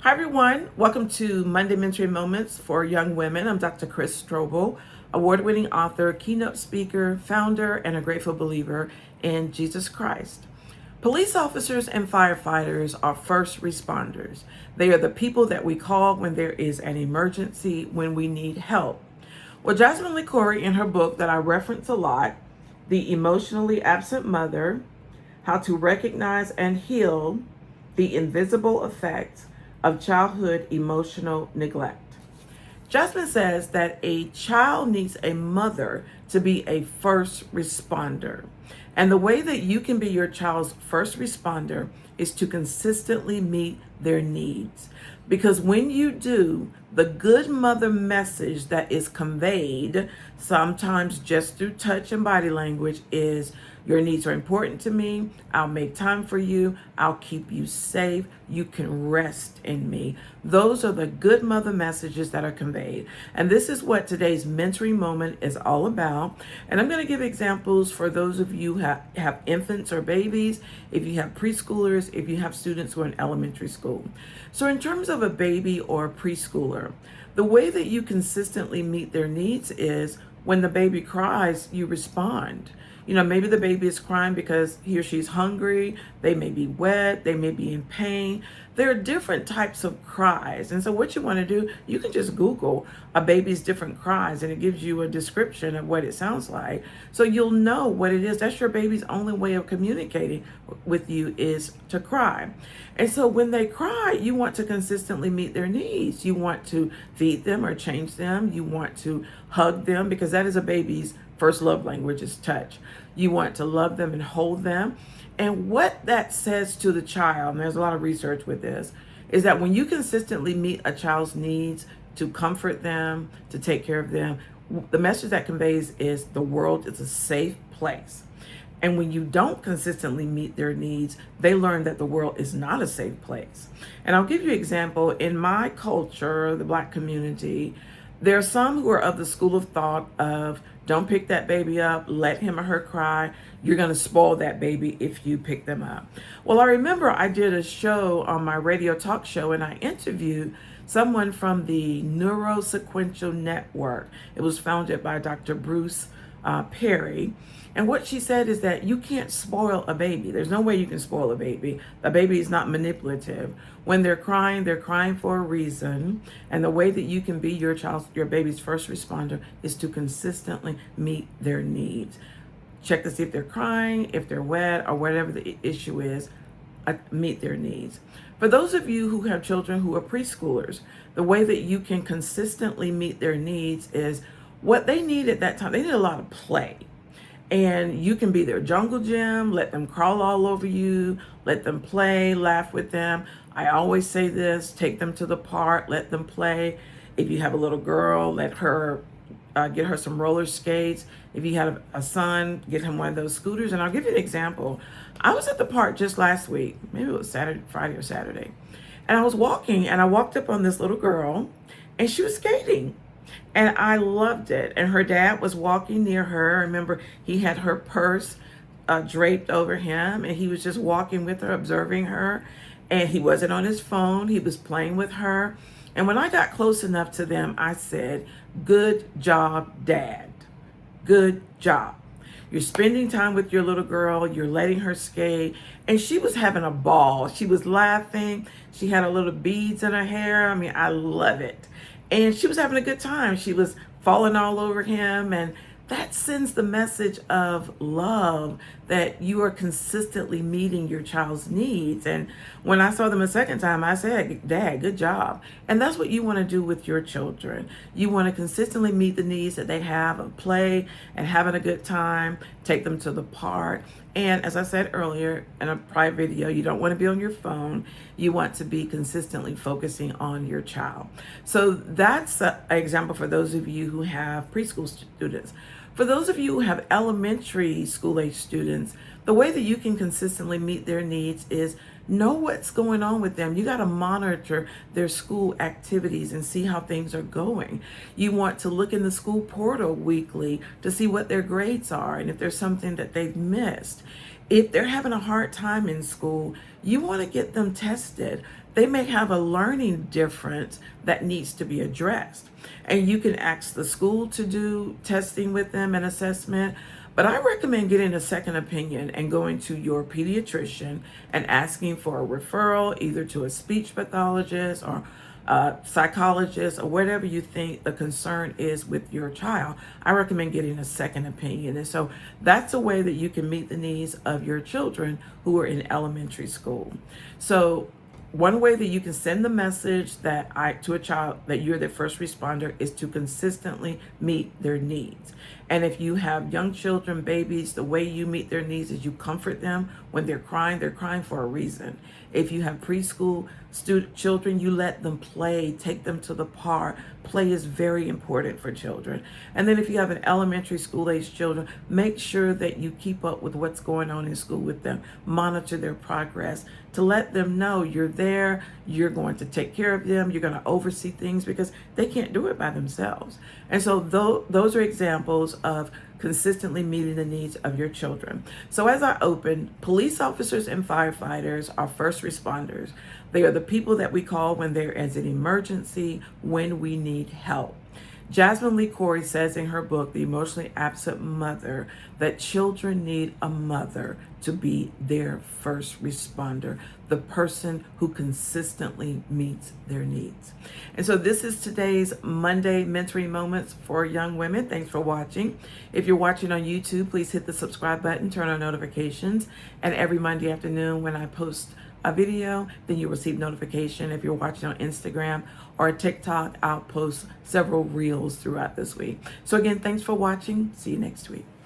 Hi, everyone. Welcome to Monday Mentoring Moments for Young Women. I'm Dr. Chris Strobel, award-winning author, keynote speaker, founder, and a grateful believer in Jesus Christ. Police officers and firefighters are first responders. They are the people that we call when there is an emergency, when we need help. Well, Jasmine Lee Corey, in her book that I reference a lot, The Emotionally Absent Mother, How to Recognize and Heal the Invisible Effects of Childhood Emotional Neglect. Jasmine says that a child needs a mother to be a first responder. And the way that you can be your child's first responder is to consistently meet their needs. Because when you do, the good mother message that is conveyed, sometimes just through touch and body language, is your needs are important to me. I'll make time for you. I'll keep you safe. You can rest in me. Those are the good mother messages that are conveyed. And this is what today's mentoring moment is all about. And I'm going to give examples for those of you who have infants or babies, if you have preschoolers, if you have students who are in elementary school. So in terms of a baby or a preschooler, the way that you consistently meet their needs is when the baby cries, you respond. You know, maybe the baby is crying because he or she's hungry, they may be wet, they may be in pain. There are different types of cries. And so what you want to do, you can just Google a baby's different cries and it gives you a description of what it sounds like. So you'll know what it is. That's your baby's only way of communicating with you is to cry. And so when they cry, you want to consistently meet their needs. You want to feed them or change them. You want to hug them because that is a baby's first love language is touch. You want to love them and hold them. And what that says to the child, and there's a lot of research with this, is that when you consistently meet a child's needs to comfort them, to take care of them, the message that conveys is the world is a safe place. And when you don't consistently meet their needs, they learn that the world is not a safe place. And I'll give you an example. In my culture, the Black community, there are some who are of the school of thought of don't pick that baby up, let him or her cry. You're going to spoil that baby if you pick them up. Well, I remember I did a show on my radio talk show and I interviewed someone from the Neurosequential Network. It was founded by Dr. Bruce Perry. And what she said is that you can't spoil a baby. There's no way you can spoil a baby. A baby is not manipulative. When they're crying for a reason. And the way that you can be your baby's first responder is to consistently meet their needs. Check to see if they're crying, if they're wet, or whatever the issue is. Meet their needs. For those of you who have children who are preschoolers, the way that you can consistently meet their needs is what they need at that time. They need a lot of play. And you can be their jungle gym, let them crawl all over you, let them play, laugh with them. I always say this, take them to the park, let them play. If you have a little girl, let her get her some roller skates. If you have a son, get him one of those scooters. And I'll give you an example. I was at the park just last week, maybe it was Friday or Saturday. And I was walking and I walked up on this little girl and she was skating. And I loved it. And her dad was walking near her. I remember he had her purse draped over him and he was just walking with her, observing her. And he wasn't on his phone. He was playing with her. And when I got close enough to them, I said, "Good job, Dad. Good job. You're spending time with your little girl. You're letting her skate." And she was having a ball. She was laughing. She had a little beads in her hair. I mean, I love it. And she was having a good time. She was falling all over him. And that sends the message of love that you are consistently meeting your child's needs. And when I saw them a second time, I said, "Dad, good job." And that's what you want to do with your children. You want to consistently meet the needs that they have of play and having a good time, take them to the park. And as I said earlier in a prior video, you don't want to be on your phone. You want to be consistently focusing on your child. So that's an example for those of you who have preschool students. For those of you who have elementary school age students, the way that you can consistently meet their needs is know what's going on with them. You got to monitor their school activities and see how things are going. You want to look in the school portal weekly to see what their grades are and if there's something that they've missed. If they're having a hard time in school, you want to get them tested. they may have a learning difference that needs to be addressed. And you can ask the school to do testing with them and assessment. But I recommend getting a second opinion and going to your pediatrician and asking for a referral either to a speech pathologist or psychologist or whatever you think the concern is with your child. I recommend getting a second opinion. And so that's a way that you can meet the needs of your children who are in elementary school. So one way that you can send the message to a child that you're their first responder is to consistently meet their needs. And if you have young children, babies, the way you meet their needs is you comfort them when they're crying for a reason. If you have preschool children, you let them play, take them to the park. Play is very important for children. And then if you have an elementary school age children, make sure that you keep up with what's going on in school with them, monitor their progress to let them know you're there, you're going to take care of them, you're going to oversee things because they can't do it by themselves. And so those are examples of consistently meeting the needs of your children. So as I open, police officers and firefighters are first responders. They are the people that we call when there is an emergency, when we need help. Jasmine Lee Corey says in her book, The Emotionally Absent Mother, that children need a mother to be their first responder, the person who consistently meets their needs. And so this is today's Monday Mentoring Moments for Young Women. Thanks for watching. If you're watching on YouTube, please hit the subscribe button, turn on notifications, and every Monday afternoon when I post a video, then you'll receive notification. If you're watching on Instagram or TikTok, I'll post several reels throughout this week. So again, thanks for watching. See you next week.